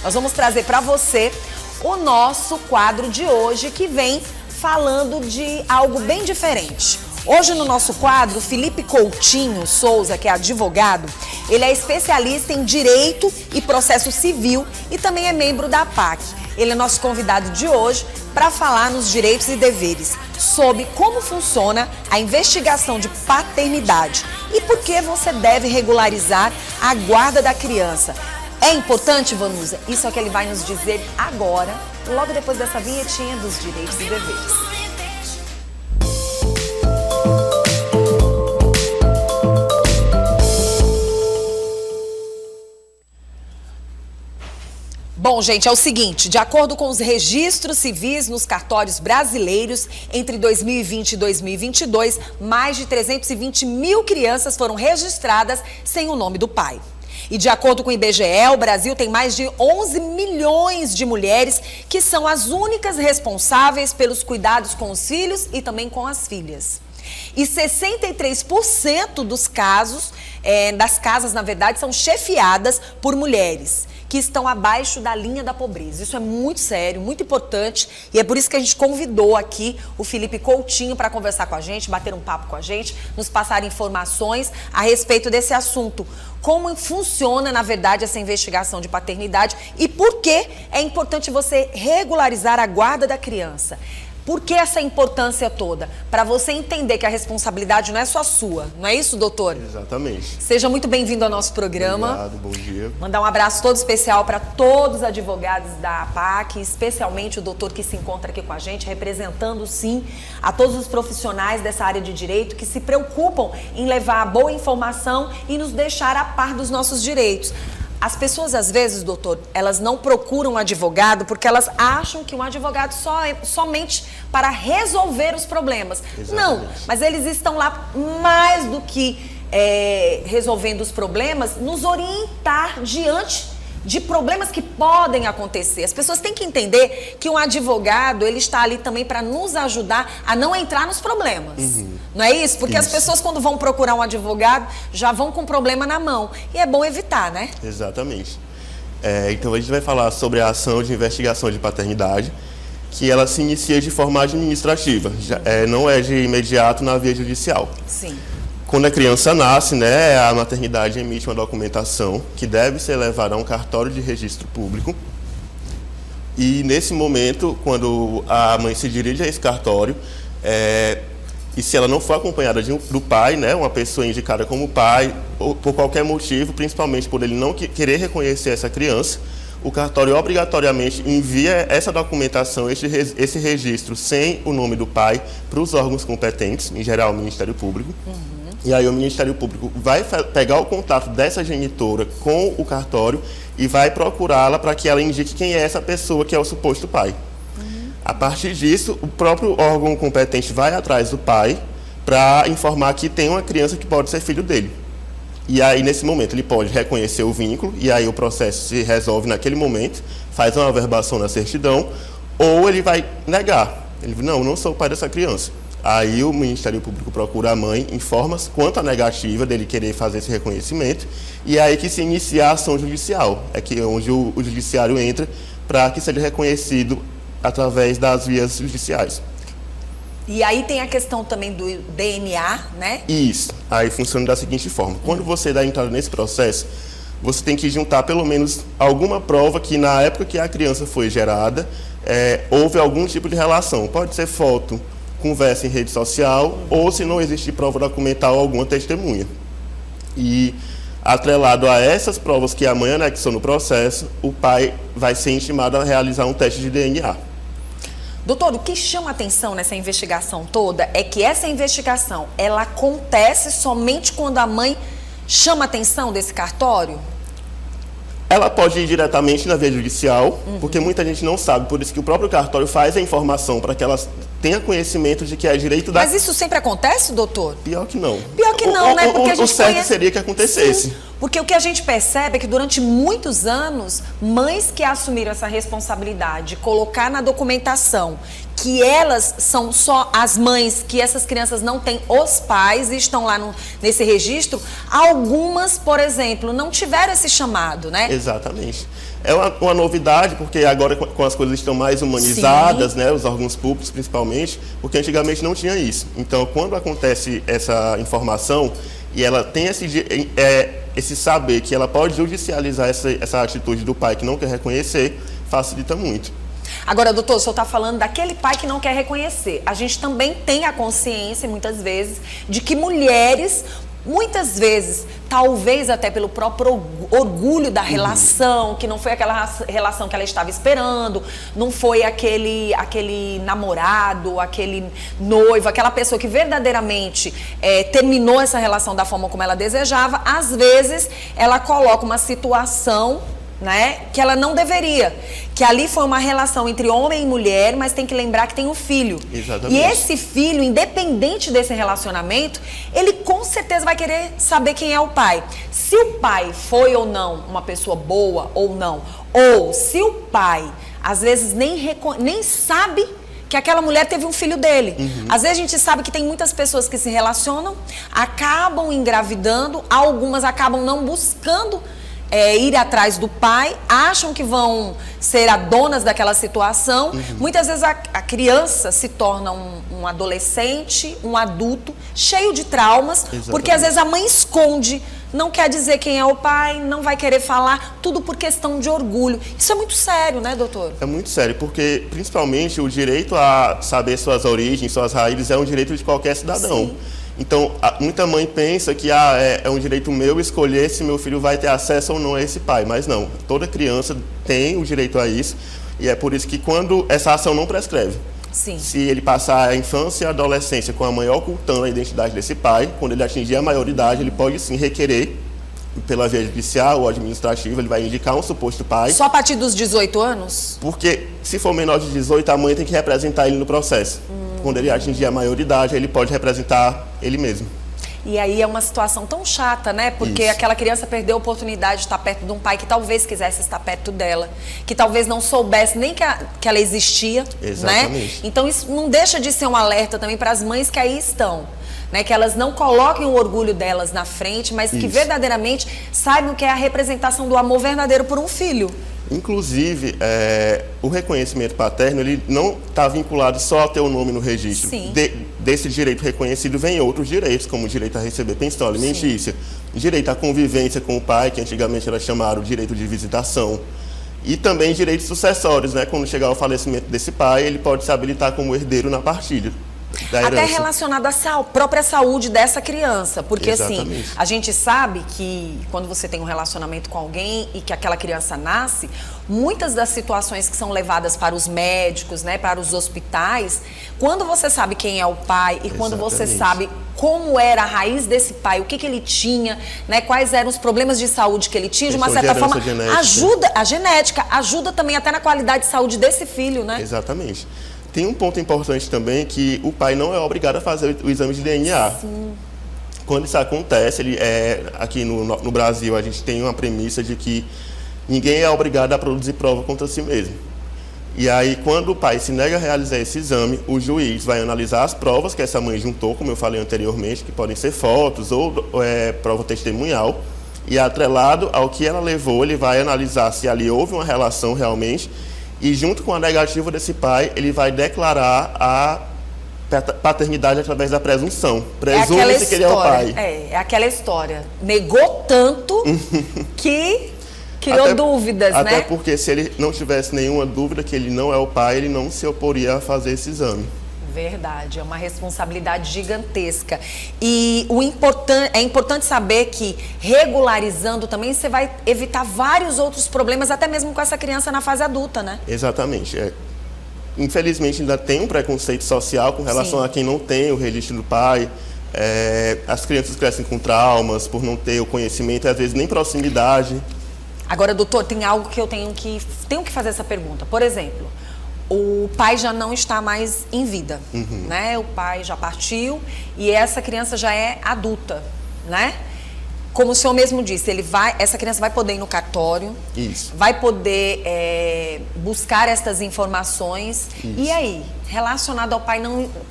nós vamos trazer para você o nosso quadro de hoje, que vem falando de algo bem diferente. Hoje no nosso quadro, Felipe Coutinho Souza, que é advogado, ele é especialista em Direito e Processo Civil e também é membro da APAC. Ele é nosso convidado de hoje para falar nos direitos e deveres, sobre como funciona a investigação de paternidade e por que você deve regularizar a guarda da criança. É importante, Vanusa? Isso é o que ele vai nos dizer agora, logo depois dessa vinhetinha dos direitos e deveres. Bom, gente, é o seguinte, de acordo com os registros civis nos cartórios brasileiros, entre 2020 e 2022, mais de 320 mil crianças foram registradas sem o nome do pai. E de acordo com o IBGE, o Brasil tem mais de 11 milhões de mulheres que são as únicas responsáveis pelos cuidados com os filhos e também com as filhas. E 63% dos casos, das casas, na verdade, são chefiadas por mulheres que estão abaixo da linha da pobreza. Isso é muito sério, muito importante, e é por isso que a gente convidou aqui o Felipe Coutinho para conversar com a gente, bater um papo com a gente, nos passar informações a respeito desse assunto. Como funciona, na verdade, essa investigação de paternidade e por que é importante você regularizar a guarda da criança. Por que essa importância toda? Para você entender que a responsabilidade não é só sua, não é isso, doutor? Exatamente. Seja muito bem-vindo ao nosso programa. Obrigado, bom dia. Mandar um abraço todo especial para todos os advogados da APAC, especialmente o doutor que se encontra aqui com a gente, representando, sim, a todos os profissionais dessa área de direito que se preocupam em levar a boa informação e nos deixar a par dos nossos direitos. As pessoas, às vezes, doutor, elas não procuram um advogado porque elas acham que um advogado somente para resolver os problemas. Exatamente. Não, mas eles estão lá mais do que resolvendo os problemas, nos orientar diante de problemas que podem acontecer. As pessoas têm que entender que um advogado, ele está ali também para nos ajudar a não entrar nos problemas. Não é isso? Porque as pessoas, quando vão procurar um advogado, já vão com problema na mão. E é bom evitar, né? Exatamente. Então, a gente vai falar sobre a ação de investigação de paternidade, que ela se inicia de forma administrativa, não é de imediato na via judicial. Sim. Quando a criança nasce, né, a maternidade emite uma documentação que deve ser levada a um cartório de registro público. E nesse momento, quando a mãe se dirige a esse cartório, e se ela não for acompanhada do pai, né, uma pessoa indicada como pai, ou por qualquer motivo, principalmente por ele não querer reconhecer essa criança, o cartório obrigatoriamente envia essa documentação, esse registro sem o nome do pai, para os órgãos competentes, em geral o Ministério Público. E aí o Ministério Público vai pegar o contato dessa genitora com o cartório e vai procurá-la para que ela indique quem é essa pessoa que é o suposto pai. A partir disso, o próprio órgão competente vai atrás do pai para informar que tem uma criança que pode ser filho dele. E aí, nesse momento, ele pode reconhecer o vínculo, e aí o processo se resolve naquele momento, faz uma averbação na certidão, ou ele vai negar. Ele diz, não sou o pai dessa criança. Aí o Ministério Público procura a mãe, informa quanto à negativa dele querer fazer esse reconhecimento, e é aí que se inicia a ação judicial, onde o judiciário entra para que seja reconhecido através das vias judiciais. E aí tem a questão também do DNA, né? Isso. Aí funciona da seguinte forma. Quando você dá entrada nesse processo, você tem que juntar pelo menos alguma prova que na época que a criança foi gerada, houve algum tipo de relação. Pode ser foto, conversa em rede social, ou se não existe prova documental, alguma testemunha. E atrelado a essas provas que a mãe anexou no processo, o pai vai ser intimado a realizar um teste de DNA. Doutor, o que chama atenção nessa investigação toda é que essa investigação, ela acontece somente quando a mãe chama a atenção desse cartório? Ela pode ir diretamente na via judicial, porque muita gente não sabe, por isso que o próprio cartório faz a informação para que ela tenha conhecimento de que é direito da... Mas isso sempre acontece, doutor? Pior que não. Pior que não, né? Porque a gente o certo seria que acontecesse. Sim, porque o que a gente percebe é que durante muitos anos, mães que assumiram essa responsabilidade de colocar na documentação que elas são só as mães, que essas crianças não têm os pais e estão lá nesse registro. Algumas, por exemplo, não tiveram esse chamado, né? Exatamente. É uma novidade, porque agora com as coisas estão mais humanizadas, né, os órgãos públicos principalmente, porque antigamente não tinha isso. Então, quando acontece essa informação e ela tem esse saber que ela pode judicializar essa atitude do pai que não quer reconhecer, facilita muito. Agora, doutor, o senhor está falando daquele pai que não quer reconhecer. A gente também tem a consciência, muitas vezes, de que mulheres, muitas vezes, talvez até pelo próprio orgulho da relação, que não foi aquela relação que ela estava esperando, não foi aquele namorado, aquele noivo, aquela pessoa que verdadeiramente terminou essa relação da forma como ela desejava, às vezes ela coloca uma situação, né, que ela não deveria, que ali foi uma relação entre homem e mulher, mas tem que lembrar que tem um filho. Exatamente. E esse filho, independente desse relacionamento, ele com certeza vai querer saber quem é o pai. Se o pai foi ou não uma pessoa boa ou não, ou se o pai às vezes nem sabe que aquela mulher teve um filho dele. Às vezes a gente sabe que tem muitas pessoas que se relacionam, acabam engravidando, algumas acabam não buscando ir atrás do pai, acham que vão ser a donas daquela situação. Muitas vezes a criança se torna um adolescente, um adulto, cheio de traumas, porque às vezes a mãe esconde, não quer dizer quem é o pai, não vai querer falar, tudo por questão de orgulho. Isso é muito sério, né, doutor? É muito sério, porque principalmente o direito a saber suas origens, suas raízes, é um direito de qualquer cidadão. Sim. Então, muita mãe pensa que é um direito meu escolher se meu filho vai ter acesso ou não a esse pai, mas não, toda criança tem o direito a isso, e é por isso que quando essa ação não prescreve, Sim. se ele passar a infância e a adolescência com a mãe ocultando a identidade desse pai, quando ele atingir a maioridade, ele pode sim requerer, pela via judicial ou administrativa, ele vai indicar um suposto pai. Só a partir dos 18 anos? Porque se for menor de 18, a mãe tem que representar ele no processo. Quando ele atingir a maioridade, ele pode representar ele mesmo. E aí é uma situação tão chata, né? Porque aquela criança perdeu a oportunidade de estar perto de um pai que talvez quisesse estar perto dela, que talvez não soubesse nem que ela existia, Exatamente. né? Então isso não deixa de ser um alerta também para as mães que aí estão, né? Que elas não coloquem o orgulho delas na frente, mas que verdadeiramente saibam que é a representação do amor verdadeiro por um filho. Inclusive, o reconhecimento paterno, ele não está vinculado só a ter o nome no registro. Sim. Desse direito reconhecido vem outros direitos, como o direito a receber pensão alimentícia, direito à convivência com o pai, que antigamente era chamado direito de visitação, e também direitos sucessórios, né? Quando chegar ao falecimento desse pai, ele pode se habilitar como herdeiro na partilha da herança. Até relacionado à própria saúde dessa criança, porque Exatamente. assim, a gente sabe que quando você tem um relacionamento com alguém e que aquela criança nasce, muitas das situações que são levadas para os médicos, né, para os hospitais, quando você sabe quem é o pai e quando você sabe como era a raiz desse pai, o que ele tinha, né, quais eram os problemas de saúde que ele tinha, de uma certa forma, ajuda a genética, ajuda também até na qualidade de saúde desse filho, né? Exatamente. Tem um ponto importante também, que o pai não é obrigado a fazer o exame de DNA. Sim. Quando isso acontece, aqui no Brasil, a gente tem uma premissa de que ninguém é obrigado a produzir prova contra si mesmo. E aí, quando o pai se nega a realizar esse exame, o juiz vai analisar as provas que essa mãe juntou, como eu falei anteriormente, que podem ser fotos ou prova testemunhal, e atrelado ao que ela levou, ele vai analisar se ali houve uma relação realmente, e junto com a negativa desse pai, ele vai declarar a paternidade através da presunção. Presume-se que ele é o pai. É aquela história. Negou tanto que criou dúvidas, né? Até porque se ele não tivesse nenhuma dúvida que ele não é o pai, ele não se oporia a fazer esse exame. Verdade, é uma responsabilidade gigantesca. E é importante saber que regularizando também você vai evitar vários outros problemas, até mesmo com essa criança na fase adulta, né? Exatamente. Infelizmente ainda tem um preconceito social com relação a quem não tem o registro do pai. As crianças crescem com traumas por não ter o conhecimento e às vezes nem proximidade. Agora, doutor, tem algo que eu tenho que fazer essa pergunta. Por exemplo, o pai já não está mais em vida, né? O pai já partiu e essa criança já é adulta, né? Como o senhor mesmo disse, essa criança vai poder ir no cartório, vai poder buscar estas informações. Isso. E aí, relacionado ao pai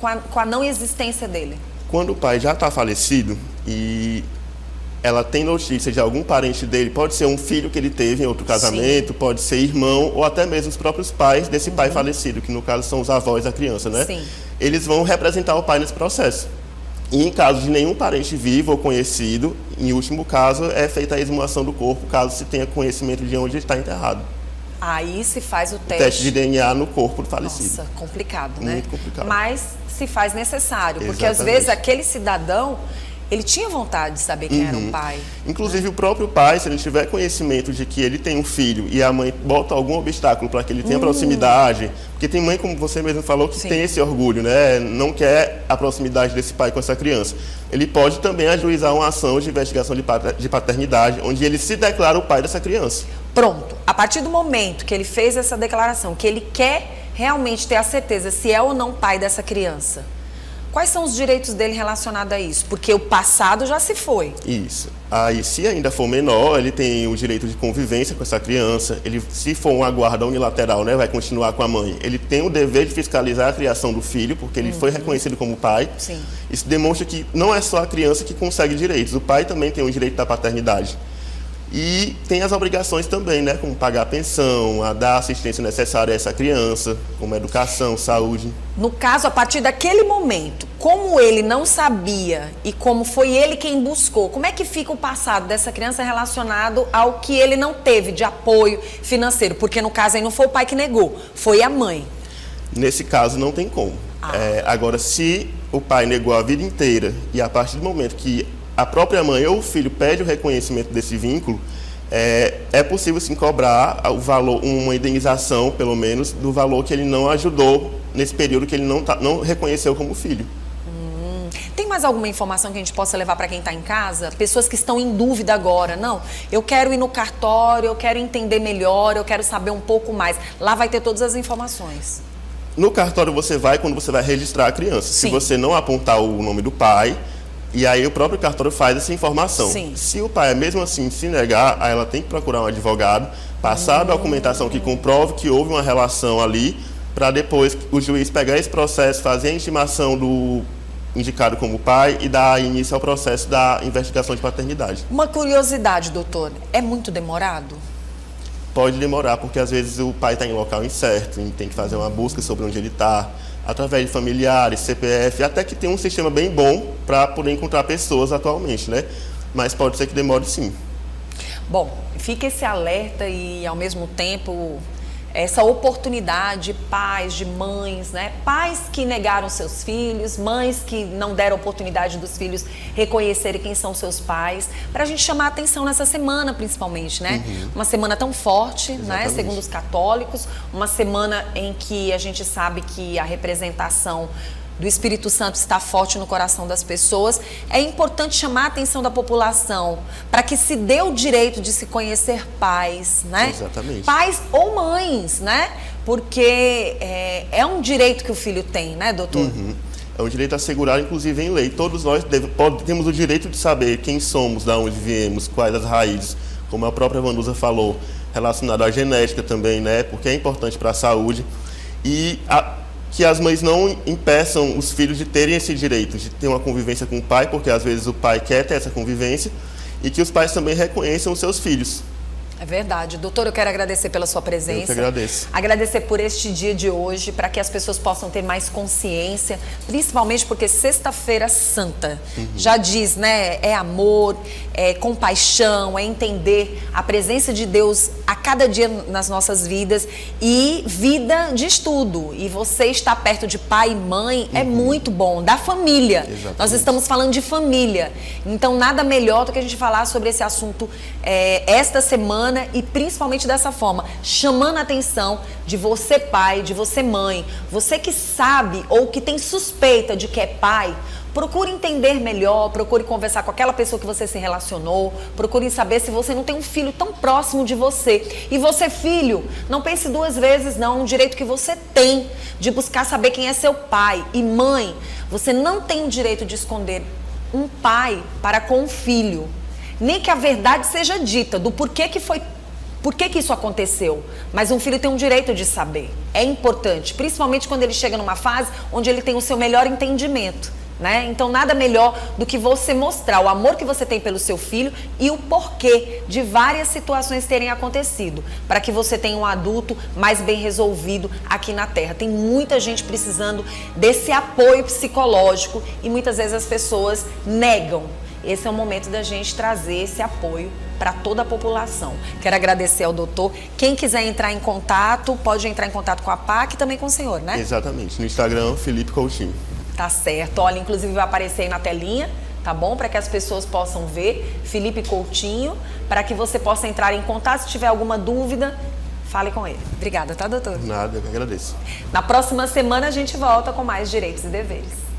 com a não existência dele? Quando o pai já está falecido e ela tem notícia de algum parente dele, pode ser um filho que ele teve em outro casamento, sim, pode ser irmão ou até mesmo os próprios pais desse pai falecido, que no caso são os avós da criança, né? Sim. Eles vão representar o pai nesse processo. E em caso de nenhum parente vivo ou conhecido, em último caso, é feita a exumação do corpo, caso se tenha conhecimento de onde está enterrado. Aí se faz o teste de DNA no corpo do falecido. Nossa, complicado, né? Muito complicado. Mas se faz necessário, porque Exatamente. às vezes aquele cidadão, ele tinha vontade de saber quem era o pai. Inclusive o próprio pai, se ele tiver conhecimento de que ele tem um filho e a mãe bota algum obstáculo para que ele tenha proximidade, porque tem mãe, como você mesmo falou, que tem esse orgulho, né? Não quer a proximidade desse pai com essa criança. Ele pode também ajuizar uma ação de investigação de paternidade, onde ele se declara o pai dessa criança. Pronto. A partir do momento que ele fez essa declaração, que ele quer realmente ter a certeza se é ou não pai dessa criança, quais são os direitos dele relacionados a isso? Porque o passado já se foi. Isso. Aí, se ainda for menor, ele tem o direito de convivência com essa criança. Ele, se for uma guarda unilateral, né, vai continuar com a mãe. Ele tem o dever de fiscalizar a criação do filho, porque ele foi reconhecido como pai. Sim. Isso demonstra que não é só a criança que consegue direitos. O pai também tem o direito da paternidade. E tem as obrigações também, né, como pagar a pensão, a dar a assistência necessária a essa criança, como educação, saúde. No caso, a partir daquele momento, como ele não sabia e como foi ele quem buscou, como é que fica o passado dessa criança relacionado ao que ele não teve de apoio financeiro? Porque no caso aí não foi o pai que negou, foi a mãe. Nesse caso não tem como. Agora, se o pai negou a vida inteira e a partir do momento que a própria mãe ou o filho pede o reconhecimento desse vínculo, é possível sim cobrar o valor, uma indenização, pelo menos, do valor que ele não ajudou nesse período que ele não reconheceu como filho. Tem mais alguma informação que a gente possa levar para quem está em casa? Pessoas que estão em dúvida agora. Não, eu quero ir no cartório, eu quero entender melhor, eu quero saber um pouco mais. Lá vai ter todas as informações. No cartório você vai quando você vai registrar a criança. Sim. Se você não apontar o nome do pai, e aí o próprio cartório faz essa informação. Sim. Se o pai, mesmo assim, se negar, aí ela tem que procurar um advogado, passar a documentação que comprove que houve uma relação ali, para depois o juiz pegar esse processo, fazer a intimação do indicado como pai e dar início ao processo da investigação de paternidade. Uma curiosidade, doutor, é muito demorado? Pode demorar, porque às vezes o pai está em local incerto e tem que fazer uma busca sobre onde ele está, através de familiares, CPF, até que tem um sistema bem bom para poder encontrar pessoas atualmente, né? Mas pode ser que demore sim. Bom, fica esse alerta e ao mesmo tempo essa oportunidade, pais, de mães, né? Pais que negaram seus filhos, mães que não deram oportunidade dos filhos reconhecerem quem são seus pais, para a gente chamar a atenção nessa semana, principalmente, né? Uma semana tão forte, né? Segundo os católicos, uma semana em que a gente sabe que a representação do Espírito Santo está forte no coração das pessoas. É importante chamar a atenção da população para que se dê o direito de se conhecer pais, né? Exatamente. Pais ou mães, né? Porque é um direito que o filho tem, né, doutor? É um direito assegurado, inclusive, em lei. Todos nós temos o direito de saber quem somos, de onde viemos, quais as raízes, como a própria Vanusa falou, relacionado à genética também, né? Porque é importante para a saúde. E que as mães não impeçam os filhos de terem esse direito, de ter uma convivência com o pai, porque às vezes o pai quer ter essa convivência, e que os pais também reconheçam os seus filhos. É verdade. Doutor, eu quero agradecer pela sua presença. Eu que agradeço. Agradecer por este dia de hoje, para que as pessoas possam ter mais consciência, principalmente porque Sexta-feira Santa já diz, né? É amor, é compaixão, é entender a presença de Deus a cada dia nas nossas vidas e vida de estudo. E você estar perto de pai e mãe é muito bom, da família. Exatamente. Nós estamos falando de família. Então, nada melhor do que a gente falar sobre esse assunto esta semana, e principalmente dessa forma, chamando a atenção de você pai, de você mãe, você que sabe ou que tem suspeita de que é pai, procure entender melhor, procure conversar com aquela pessoa que você se relacionou, procure saber se você não tem um filho tão próximo de você. E você, filho, não pense duas vezes não, um direito que você tem de buscar saber quem é seu pai. E mãe, você não tem o direito de esconder um pai para com um filho. Nem que a verdade seja dita do porquê que foi por que isso aconteceu. Mas um filho tem um direito de saber. É importante, principalmente quando ele chega numa fase onde ele tem o seu melhor entendimento. Né? Então nada melhor do que você mostrar o amor que você tem pelo seu filho e o porquê de várias situações terem acontecido, para que você tenha um adulto mais bem resolvido aqui na Terra. Tem muita gente precisando desse apoio psicológico e muitas vezes as pessoas negam. Esse é o momento da gente trazer esse apoio para toda a população. Quero agradecer ao doutor. Quem quiser entrar em contato, pode entrar em contato com a PAC e também com o senhor, né? Exatamente. No Instagram, Felipe Coutinho. Tá certo. Olha, inclusive vai aparecer aí na telinha, tá bom? Para que as pessoas possam ver. Felipe Coutinho, para que você possa entrar em contato. Se tiver alguma dúvida, fale com ele. Obrigada, tá, doutor? Nada, eu que agradeço. Na próxima semana a gente volta com mais direitos e deveres.